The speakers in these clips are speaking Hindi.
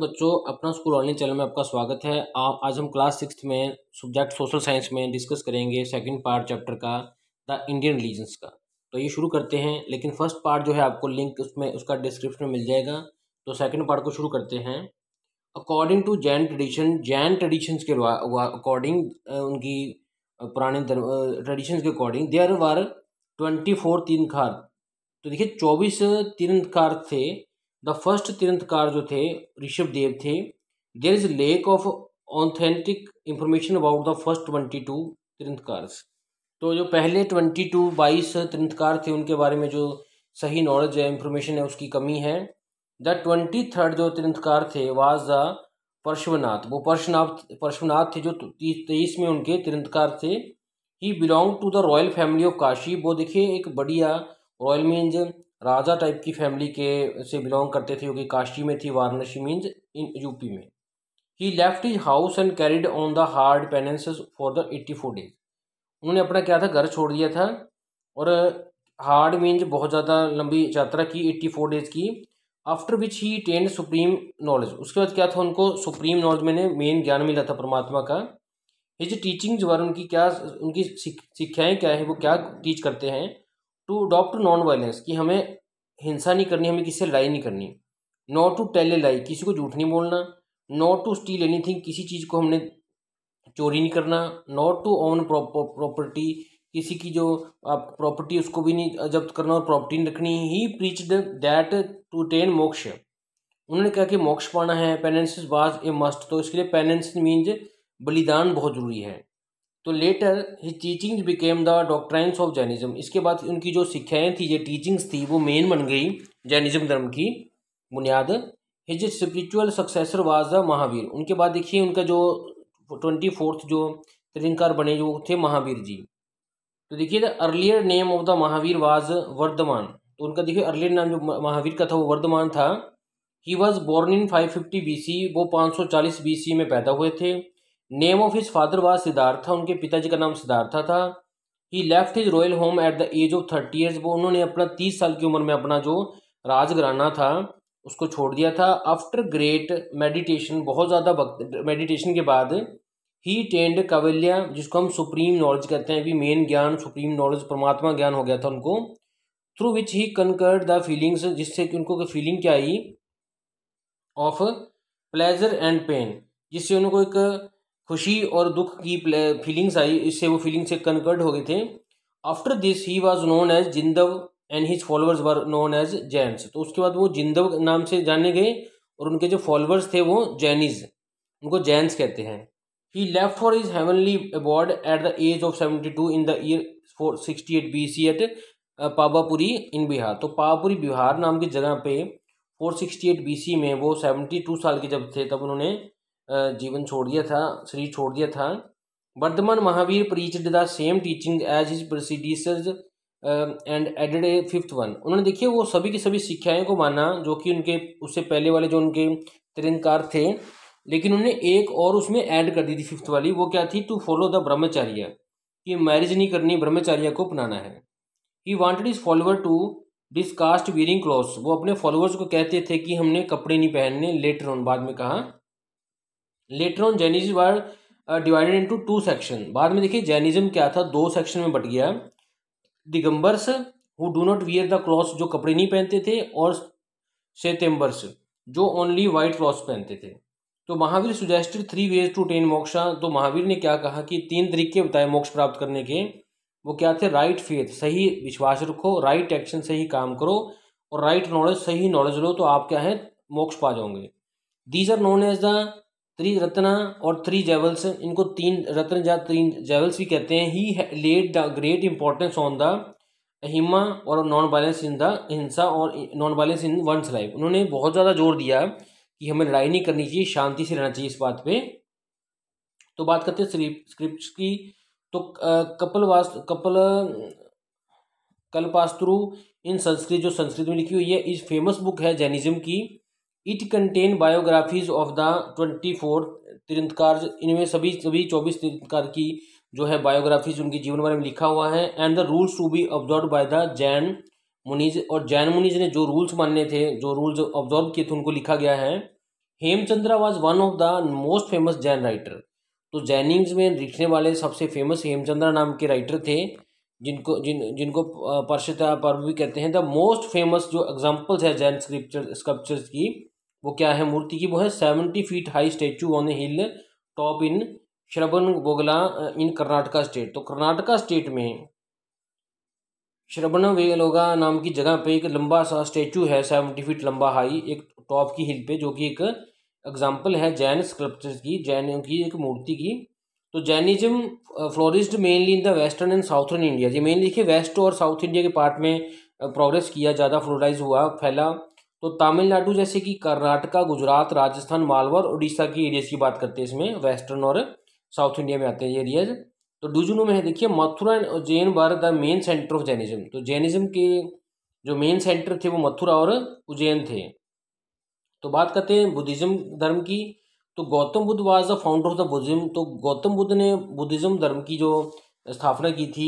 बच्चों, अपना स्कूल ऑनलाइन चैनल में आपका स्वागत है। आज हम क्लास 6th में सब्जेक्ट सोशल साइंस में डिस्कस करेंगे सेकंड पार्ट चैप्टर का, द इंडियन रिलीजन्स का। तो ये शुरू करते हैं, लेकिन फर्स्ट पार्ट जो है आपको लिंक उसमें उसका डिस्क्रिप्शन में मिल जाएगा। तो सेकंड पार्ट को शुरू करते हैं। अकॉर्डिंग टू जैन ट्रेडिशंस के अकॉर्डिंग, उनकी पुराने ट्रेडिशंस के अकॉर्डिंग देयर वर 24 तीर्थंकर। तो देखिए 24 तीर्थंकर थे। द फर्स्ट तीर्थंकर जो थे ऋषभ देव थे। There is lack of authentic information about the first 22 tirthankars. तो जो पहले 22 तीर्थंकर थे उनके बारे में जो सही नॉलेज है, इंफॉर्मेशन है, उसकी कमी है। द 23rd जो तीर्थंकर थे वाज द पार्श्वनाथ। वो पार्श्वनाथ थे जो 23 में उनके तीर्थंकर थे। He belong to the royal family of Kashi. वो देखिए एक बढ़िया रॉयल मीन्स राजा टाइप की फैमिली के से बिलोंग करते थे, जो कि काशी में थी, वाराणसी मीन्स इन यूपी में। He left his house and carried on the hard penances for the 84 days. उन्होंने अपना क्या था, घर छोड़ दिया था और हार्ड मीन्स बहुत ज़्यादा लंबी यात्रा की, 84 डेज की। After which he tend supreme knowledge. उसके बाद क्या था, उनको सुप्रीम नॉलेज में मेन ज्ञान मिला था परमात्मा का। हिज टीचिंग्स वर, उनकी शिक्षाएँ क्या है, वो क्या टीच करते हैं। टू अडॉप्ट नॉन वायलेंस, कि हमें हिंसा नहीं करनी, हमें किसी से लड़ाई नहीं करनी। नॉट टू टेल ए लाई, किसी को झूठ नहीं बोलना। नॉट टू स्टील एनीथिंग, किसी चीज़ को हमने चोरी नहीं करना। नॉट टू ओन प्रॉपर्टी, किसी की जो आप प्रॉपर्टी उसको भी नहीं जब्त करना और प्रॉपर्टी नहीं रखनी। He preached that to ten मोक्ष। उन्होंने कहा कि मोक्ष पाना है। पेनेंस वाज ए मस्ट, तो इसके लिए पेनेंस मीन्स बलिदान बहुत जरूरी है। तो later his teachings became the doctrines of Jainism. इसके बाद उनकी जो शिक्षाएं थी, ये टीचिंग्स थी, वो मेन बन गई जैनिज्म धर्म की बुनियाद। His spiritual successor was the Mahavir. उनके बाद देखिए उनका जो 24th जो तीर्थंकर बने जो थे महावीर जी। तो देखिए the earlier name of the Mahavir was Vardhaman. तो उनका देखिए अर्लियर नाम जो महावीर का था वो वर्धमान था। He was born in 550 BC। वो 540 BC में पैदा हुए थे। Name of his father was Siddhartha. उनके पिताजी का नाम सिद्धार्थ था। He left his royal home at the age of 30 years. वो उन्होंने अपना 30 साल की उम्र में अपना जो राजघराना था उसको छोड़ दिया था। आफ्टर ग्रेट मेडिटेशन, बहुत ज़्यादा मेडिटेशन के बाद, ही टेंड कवल्या, जिसको हम सुप्रीम नॉलेज कहते हैं, भी मेन ज्ञान सुप्रीम नॉलेज परमात्मा ज्ञान हो गया था उनको। Through which he conquered the feelings, जिससे कि उनको फीलिंग क्या आई, ऑफ प्लेजर एंड पेन, जिससे उनको एक खुशी और दुख की फीलिंग्स आई, इससे वो फीलिंग से कन्वर्ट हो गए थे। After this he was known as जिंदव and his followers were known as Jains. तो उसके बाद वो जिंदव नाम से जाने गए और उनके जो फॉलोअर्स थे वो जैनिज, उनको जैन्स कहते हैं। He left for his heavenly abode at the age of 72 in the year 468 BC at Pawapuri in Bihar. तो पावापुरी बिहार नाम की जगह पे 468 BC में वो 72 साल के जब थे तब उन्होंने जीवन छोड़ दिया था, शरीर छोड़ दिया था। Vardhaman Mahavir preached the same teaching as his predecessors and added a 5th one. उन्होंने देखिए वो सभी की सभी शिक्षाएं को माना जो कि उनके उससे पहले वाले जो उनके तीर्थंकर थे, लेकिन उन्होंने एक और उसमें ऐड कर दी थी 5th वाली। वो क्या थी, टू फॉलो द ब्रह्मचर्य, कि मैरिज नहीं करनी, ब्रह्मचर्य को अपनाना है। He wanted his follower to discard wearing clothes. वो अपने फॉलोअर्स को कहते थे कि हमने कपड़े नहीं पहनने। लेटर ऑन, बाद में कहा। Later on Jainism were divided into 2 section. बाद में देखिए जैनिज्म क्या था, 2 सेक्शन में बट गया। Digambars who do not wear the clothes, जो कपड़े नहीं पहनते थे, और श्वेतेम्बर्स जो ओनली वाइट क्लॉथ्स पहनते थे। तो Mahavir suggested 3 ways to attain moksha. तो महावीर ने क्या कहा कि 3 तरीके बताए मोक्ष प्राप्त करने के। वो क्या थे, राइट फेथ, सही विश्वास रखो, राइट एक्शन, सही काम करो, और राइट नॉलेज, सही नॉलेज लो, तो आप क्या है, मोक्ष पा जाओगे। These are known as the 3 ratna और 3 जेवल्स। इनको 3 रत्न या 3 जेवल्स भी कहते हैं। He laid the great importance on the ahimsa और non violence in the hinsa और non violence in one's life. उन्होंने बहुत ज़्यादा जोर दिया कि हमें लड़ाई नहीं करनी चाहिए, शांति से रहना चाहिए इस बात पे। तो बात करते हैं स्क्रिप्ट्स की। तो कल्पास्तु इन संस्कृत, जो संस्कृत में लिखी हुई है, इस फेमस बुक है जैनिज्म की। It contain biographies of the 24 तीर्थंकर। इनमें सभी 24 तीर्थंकर की जो है बायोग्राफीज, उनकी जीवन बारे में लिखा हुआ है। And the rules to be observe by the Jain munis, और जैन मुनीज ने जो रूल्स मानने थे, जो रूल्स ऑब्जर्व किए थे, उनको लिखा गया है। Hemchandra was one of the most famous Jain writer. तो जैनिज्म में लिखने वाले सबसे फेमस हेमचंद्रा नाम के राइटर थे, जिनको पर्शता पर्व भी कहते हैं। द मोस्ट फेमस जो एग्जाम्पल्स है जैन स्कल्पचर्स की, वो क्या है मूर्ति की, वो है 70 feet high statue on A hill top in Shravanabelagola in Karnataka state. तो कर्नाटका स्टेट में श्रवणबेलगोला नाम की जगह पे एक लंबा सा स्टेचू है 70 फीट लंबा हाई, एक टॉप की हिल पे, जो कि एक एग्जाम्पल है जैन स्कल्पचर्स की, जैन की एक मूर्ति की। तो Jainism flourished mainly in the western and southern India. ये मेनली देखिए वेस्ट और साउथ इंडिया के पार्ट में प्रोग्रेस किया, ज़्यादा फ्लोराइज हुआ, फैला। तो तमिलनाडु जैसे कि कर्नाटका, गुजरात, राजस्थान, मालवा और उड़ीसा की एरियाज की बात करते हैं, इसमें वेस्टर्न और साउथ इंडिया में आते हैं ये एरियाज। तो डुजुनु में है देखिए Mathura and Ujjain were the main centre of Jainism. तो जैनिज्म के जो मेन सेंटर थे वो मथुरा और उज्जैन थे। तो बात करते हैं बुद्धिज्म धर्म की। तो Gautam Buddha was the founder of the Buddhism. तो गौतम बुद्ध ने बुद्धिज्म धर्म की जो स्थापना की थी।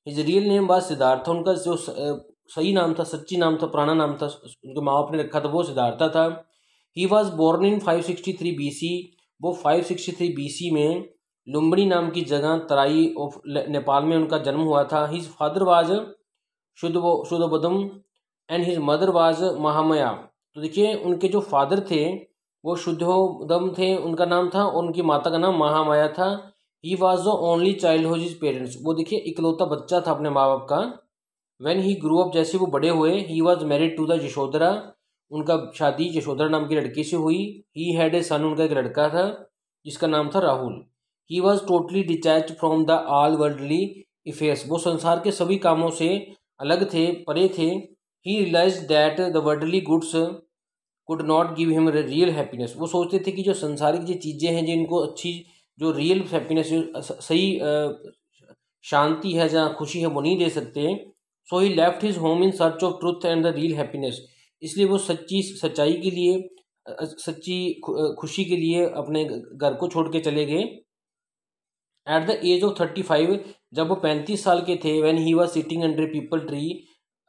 His real name was Siddharth. उनका जो सही नाम था, सच्ची नाम था, पुराना नाम था, उनके माँ बाप ने रखा था, वो सिद्धार्था था। He was born in 563 BC। वो 563 BC में लुम्बिनी नाम की जगह तराई ऑफ नेपाल में उनका जन्म हुआ था। His father was Shuddhodana and his mother was Mahamaya. तो देखिए उनके जो फादर थे वो शुद्धोधम थे, उनका नाम था, और उनकी माता का नाम महामाया था। He was the only child of his parents. वो देखिए इकलौता बच्चा था अपने माँ बाप का। व्हेन ही ग्रू अप, जैसे वो बड़े हुए, he was married to the Yashodhara. उनका शादी यशोधरा नाम की लड़की से हुई। ही हैड ए सन, उनका एक लड़का था जिसका नाम था Rahul. He was totally detached from the all worldly affairs. वो संसार के सभी कामों से अलग थे, परे थे। He realise that the worldly goods could not give him real happiness. वो सोचते थे कि जो संसारिक जो चीज़ें हैं, जिनको अच्छी जो रियल हैप्पीनेस, सही शांति है, जहाँ खुशी है, वो नहीं दे सकते। So he left his home in search of truth and the real happiness. इसलिए वो सच्चाई के लिए, सच्ची खुशी के लिए अपने घर को छोड़ के चले गए। एट द एज ऑफ 35, जब वो 35 साल के थे, when he was sitting under people tree,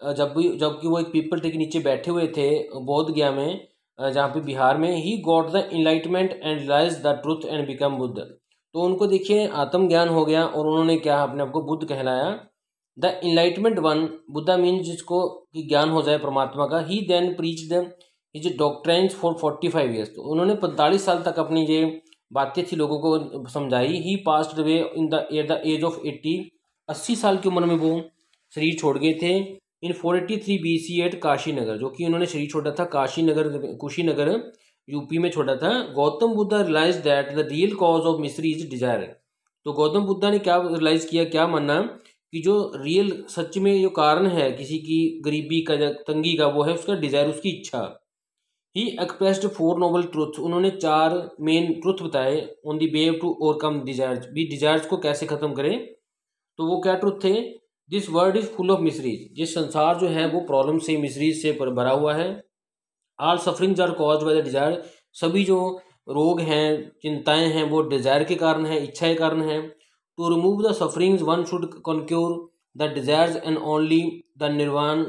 जबकि वो एक पीपल ट्री के नीचे बैठे हुए थे बोध गया में, जहाँ पे बिहार में, he got the enlightenment and realise the truth and become Buddha. तो उनको देखिए आत्मज्ञान हो गया और उन्होंने क्या अपने आप को बुद्ध कहलाया। The enlightenment one, Buddha mean जिसको कि ज्ञान हो जाए परमात्मा का। He then preached his doctrines for 45 years. तो उन्होंने 45 साल तक अपनी ये बातें थी लोगों को समझाई। He passed away in the age of 80। 80 साल की उम्र में वो शरीर छोड़ गए थे। इन 483 BC एट काशीनगर, जो कि उन्होंने शरीर छोड़ा था कुशीनगर यूपी में छोड़ा था। Gautam Buddha realise that the real cause of misery is desire. तो गौतम बुद्धा ने क्या रियलाइज किया, क्या माना कि जो रियल सच में जो कारण है किसी की गरीबी का या तंगी का, वो है उसका डिजायर, उसकी इच्छा। He expressed 4 noble truth. उन्होंने 4 मेन ट्रुथ बताए on the way to overcome desires. भी डिजायर्स को कैसे खत्म करें, तो वो क्या ट्रुथ थे। This world is full of miseries. ये संसार जो है वो प्रॉब्लम से, मिसरीज से भरा हुआ है। All sufferings are cause by the desire. सभी जो रोग हैं, चिंताएं हैं, वो डिजायर के कारण है, इच्छा के कारण है। To remove the sufferings one should conquer the desires and only the nirvana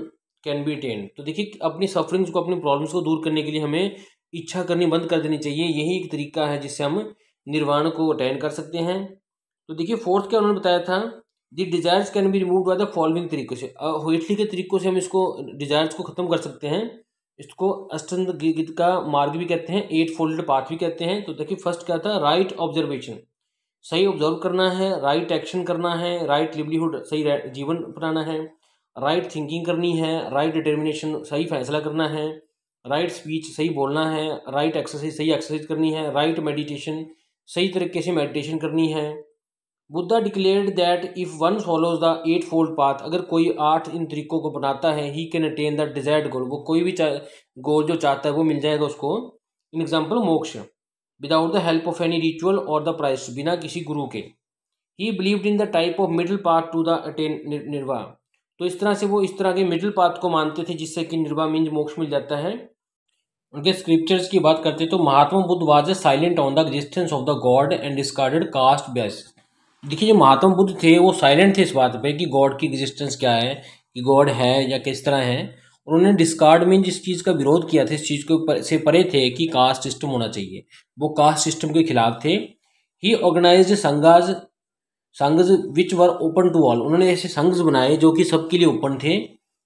can be attained. तो देखिए अपनी सफरिंग्स को, अपनी प्रॉब्लम्स को दूर करने के लिए हमें इच्छा करनी बंद कर देनी चाहिए। यही एक तरीका है जिससे हम निर्वाण को अटेन कर सकते हैं। तो देखिए फोर्थ क्या उन्होंने बताया था, the desires can be remove by the following तरीकों से। हेटली के तरीकों से हम इसको डिजायर्स को खत्म कर सकते हैं। इसको अष्टांग गीत का मार्ग भी कहते हैं, 8 फोल्डेड पाथ भी कहते हैं। तो देखिए फर्स्ट क्या था, राइट ऑब्जर्वेशन, सही ऑब्जर्व करना है। राइट एक्शन करना है, राइट लिवलीहुड, सही जीवन अपनाना है। राइट थिंकिंग करनी है, राइट डिटर्मिनेशन, सही फैसला करना है। राइट स्पीच, सही बोलना है। राइट एक्सरसाइज, सही एक्सरसाइज करनी है। राइट मेडिटेशन, सही तरीके से मेडिटेशन करनी है। Buddha declared that if one follows the 8 fold path, अगर कोई 8 इन तरीकों को बनाता है, he can attain the desired goal. वो कोई भी गोल जो चाहता है वो मिल जाएगा उसको। In example moksha, without the help of any ritual और द प्राइस, बिना किसी गुरु के। He believed in the type of middle path to the attain nirvana. तो इस तरह से वो इस तरह के मिडिल पाथ को मानते थे जिससे कि निर्वाह मीन्स मोक्ष मिल जाता है। उनके स्क्रिप्चर्स की बात करते तो Mahatma Buddha was silent on the existence of the God and discarded caste base. देखिए जो महात्मा बुद्ध थे वो साइलेंट थे इस बात पे कि गॉड की एग्जिस्टेंस क्या है, कि गॉड है या किस तरह है, उन्होंने डिस्कार्ड में जिस चीज़ का विरोध किया था, इस चीज़ के से परे थे कि कास्ट सिस्टम होना चाहिए, वो कास्ट सिस्टम के खिलाफ थे। He organised sanghas which were open to all, उन्होंने ऐसे संघ बनाए जो कि सबके लिए ओपन थे।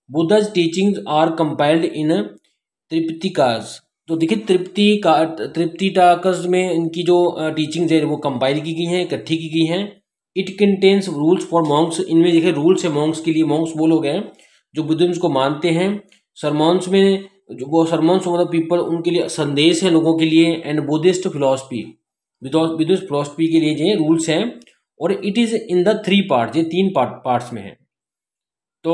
Buddha's teachings are compiled in Tripitakas, तो देखिए त्रिपिटिकास में इनकी जो टीचिंग्स है वो कंपाइल की गई हैं, इकट्ठी की गई हैं। It contains rules for Monks, इनमें देखिए रूल्स है मॉन्क्स के लिए, मॉन्क्स वो लोग हैं जो बुद्धिज्म को मानते हैं। सरमॉन्स में जो वो सरमॉन्स मतलब पीपल, उनके लिए संदेश है लोगों के लिए। And Buddhist philosophy, Buddhist philosophy के लिए जो रूल्स हैं। और it is in the 3 part, ये 3 पार्ट्स में है। तो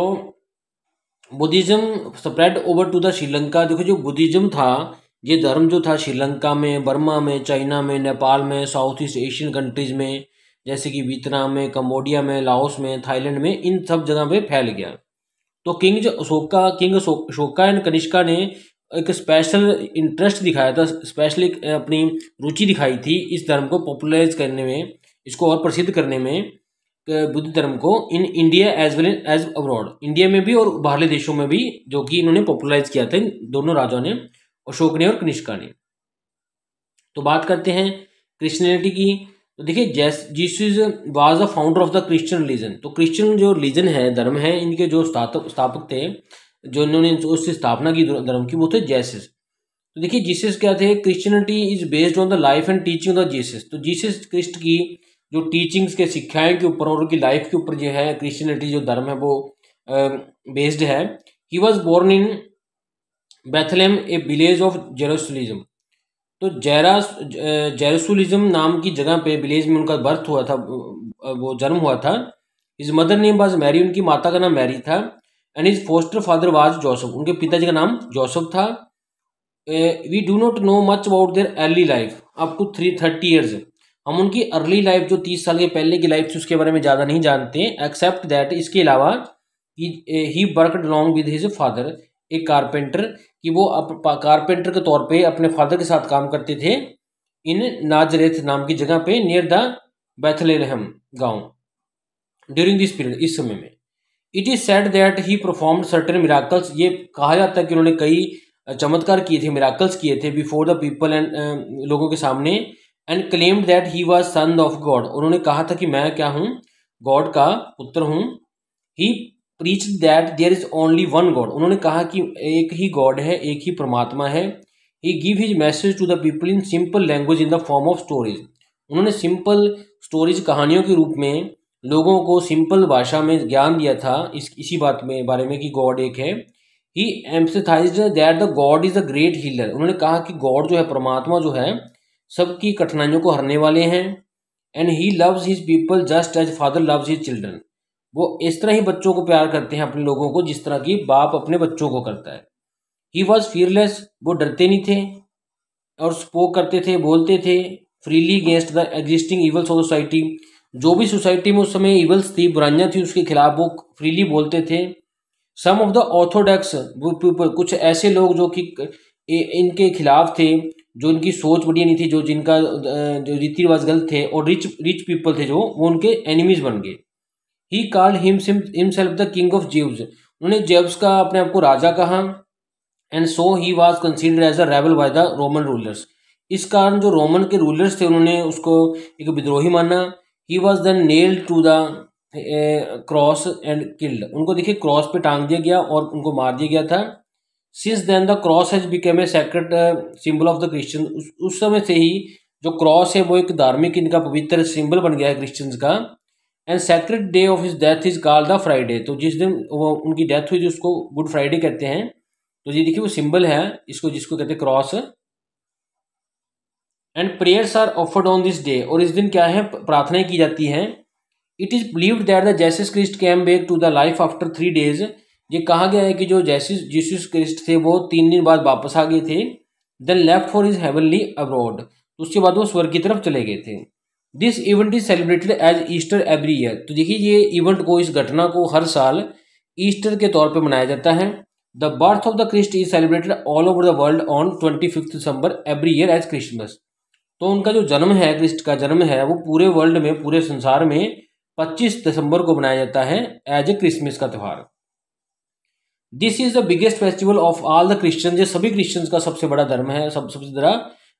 Buddhism spread over to the Sri Lanka, देखो जो बुद्धिज्म था, ये धर्म जो था श्रीलंका में, बर्मा में, चाइना में, नेपाल में, साउथ ईस्ट एशियन कंट्रीज में जैसे कि वियतनाम में, कंबोडिया में, लाओस में, थाईलैंड में, इन सब जगह पे फैल गया। तो किंग अशोका एंड कनिष्का ने एक स्पेशल इंटरेस्ट दिखाया था, स्पेशली अपनी रुचि दिखाई थी इस धर्म को पॉपुलराइज करने में, इसको और प्रसिद्ध करने में, बुद्ध धर्म को, in India as well as abroad, India में भी और बाहरले देशों में भी, जो कि इन्होंने पॉपुलराइज किया था दोनों राजाओं ने, अशोक ने और कनिष्का ने। तो बात करते हैं क्रिश्चियनिटी की। तो देखिए Jesus was the founder of the Christian religion, तो क्रिश्चियन जो रिलीजन है, धर्म है, इनके जो स्थापक थे, जो इन्होंने उसकी स्थापना की धर्म की, वो थे जीसस। तो देखिए जीसस क्या थे, Christianity is based on the life and teaching of Jesus, तो जीसस क्रिस्ट की जो टीचिंग्स के शिक्षाएं के ऊपर और उनकी लाइफ के ऊपर जो है क्रिश्चियनिटी जो धर्म है वो बेस्ड है। He was born in Bethlehem, a village of Jerusalem, तो जेरूसलिज्म नाम की जगह पे, विलेज में उनका बर्थ हुआ था, वो जन्म हुआ था। His mother name was Mary, उनकी माता का नाम मैरी था। And his foster father was Joseph, उनके पिताजी का नाम जोसेफ था। We do not know much about their early life up to 30 years, हम उनकी अर्ली लाइफ जो 30 साल के पहले की लाइफ थी उसके बारे में ज़्यादा नहीं जानते, एक्सेप्ट दैट, इसके अलावा he worked along with his father, एक कारपेंटर, कि वो कारपेंटर के तौर पे अपने फादर के साथ काम करते थे इन नाजरेथ नाम की जगह पे, नियर द बेथलेहम गांव, ड्यूरिंग दिस पीरियड, इस समय में। It is said that he performed certain miracles, ये कहा जाता है कि उन्होंने कई चमत्कार किए थे, मिराकल्स किए थे, बिफोर द पीपल एंड लोगों के सामने। And claimed that he was son of God, उन्होंने कहा था कि मैं क्या हूँ, गॉड का पुत्र हूँ। He preach that there is only one God, उन्होंने कहा कि एक ही गॉड है, एक ही परमात्मा है। He give his message to the people in simple language in the form of stories, उन्होंने सिंपल स्टोरीज, कहानियों के रूप में लोगों को सिंपल भाषा में ज्ञान दिया था इसी बात में बारे में कि गॉड एक है। He emphasised that the God is a great healer, उन्होंने कहा कि गॉड जो है, परमात्मा जो है, सबकी कठिनाइयों को हरने वाले हैं। And he loves his people just as father loves his children, वो इस तरह ही बच्चों को प्यार करते हैं, अपने लोगों को, जिस तरह की बाप अपने बच्चों को करता है। ही वॉज फियरलेस, वो डरते नहीं थे, और स्पोक करते थे, बोलते थे freely against the existing evils of society, जो भी सोसाइटी में उस समय इवल्स थी, बुराइयां थी, उसके खिलाफ वो फ्रीली बोलते थे। सम ऑफ द ऑर्थोडॉक्स पीपल, कुछ ऐसे लोग जो कि इनके खिलाफ थे, जो इनकी सोच बढ़िया नहीं थी, जो जिनका जो रीति रिवाज गलत थे, और रिच पीपल थे जो, वो उनके एनिमीज बन गए। He called himself the king of Jews, उन्होंने जेव्स का अपने आप को राजा कहा। And so he was considered as a rebel by the Roman rulers, इस कारण जो रोमन के रूलर्स थे उन्होंने उसको एक विद्रोही माना। He was then nailed to the cross and killed, उनको देखिए क्रॉस पे टांग दिया गया और उनको मार दिया गया था। Since then the cross has become a sacred symbol of the Christian, उस समय से ही जो क्रॉस है वो एक धार्मिक, इनका पवित्र सिंबल बन गया है क्रिश्चियंस का। And sacred day of his death is called the Friday, तो जिस दिन वो उनकी डेथ हुई थी उसको गुड फ्राइडे कहते हैं। तो ये देखिए वो सिंबल है इसको, जिसको कहते हैं cross. And prayers are offered on this day, और इस दिन क्या है, प्रार्थनाएं की जाती हैं। It is believed that the Jesus Christ came back to the life after 3 days, ये कहा गया है कि जो जीसस क्रिस्ट थे वो 3 दिन बाद वापस आ गए थे। Then left for his heavenly abode, तो उसके बाद वो स्वर्ग की तरफ चले गए थे। This event is celebrated as Easter every year, तो देखिए ये इवेंट को, इस घटना को हर साल ईस्टर के तौर पे मनाया जाता है। The birth of the Christ is celebrated all over the world on 25 December every year as Christmas, तो उनका जो जन्म है, क्रिस्ट का जन्म है, वो पूरे वर्ल्ड में, पूरे संसार में 25 दिसंबर को मनाया जाता है एज ए क्रिसमस का त्यौहार। This is the biggest festival of all the Christian, ये सभी क्रिश्चियंस का सबसे बड़ा धर्म है, सबसे बड़ा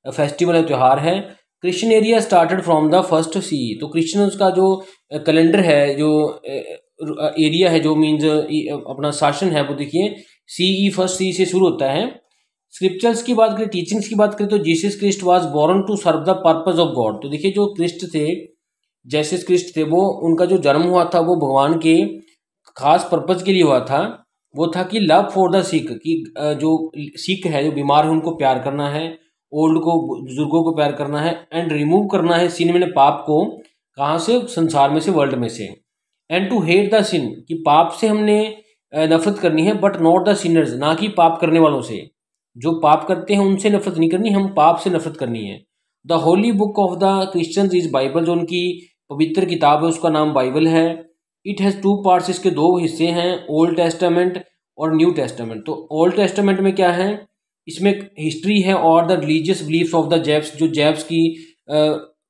फेस्टिवल है, त्यौहार है। Christian era started from the first C, तो क्रिश्चियंस का जो कैलेंडर है, जो एरिया है, जो मीन्स अपना शासन है, वो देखिए CE फर्स्ट सी से शुरू होता है। स्क्रिप्चर्स की बात करें, टीचिंग्स की बात करें, तो Jesus Christ was born to serve the purpose of God. तो देखिए जो क्रिस्ट थे, जीसस क्रिस्ट थे, वो उनका जो जन्म हुआ था वो भगवान के खास पर्पस के लिए हुआ था। वो था कि लव फॉर द सिक, कि जो सिक है, जो बीमार है, उनको प्यार करना है, ओल्ड को, बुजुर्गों को प्यार करना है, एंड रिमूव करना है सिन में, पाप को, कहाँ से, संसार में से, वर्ल्ड में से। And to hate the scene, कि पाप से हमने नफरत करनी है, बट नॉट द सिनर्स, ना कि पाप करने वालों से। जो पाप करते हैं उनसे नफरत नहीं करनी, हम पाप से नफरत करनी है। The Holi book of the Christians is Bible, जो उनकी पवित्र किताब है उसका नाम बाइबल है। इट हैज़ 2 पार्ट्स, इसके 2 हिस्से हैं, ओल्ड टेस्टामेंट और न्यू टेस्टामेंट। तो ओल्ड टेस्टामेंट में क्या है, इसमें हिस्ट्री है और the religious beliefs of the jabs, जो जैब्स की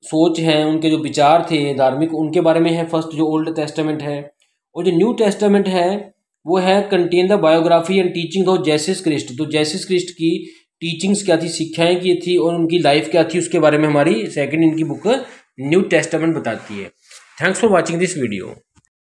सोच है, उनके जो विचार थे धार्मिक, उनके बारे में है फर्स्ट जो ओल्ड टेस्टामेंट है। और जो न्यू टेस्टामेंट है वो है contain the biography and teaching of Jesus Christ. तो जीसस क्रिस्ट की टीचिंग्स क्या थी, शिक्षाएं क्या थी, और उनकी लाइफ क्या थी, उसके बारे में हमारी सेकंड इनकी बुक न्यू टेस्टामेंट बताती है। Thanks for watching this video.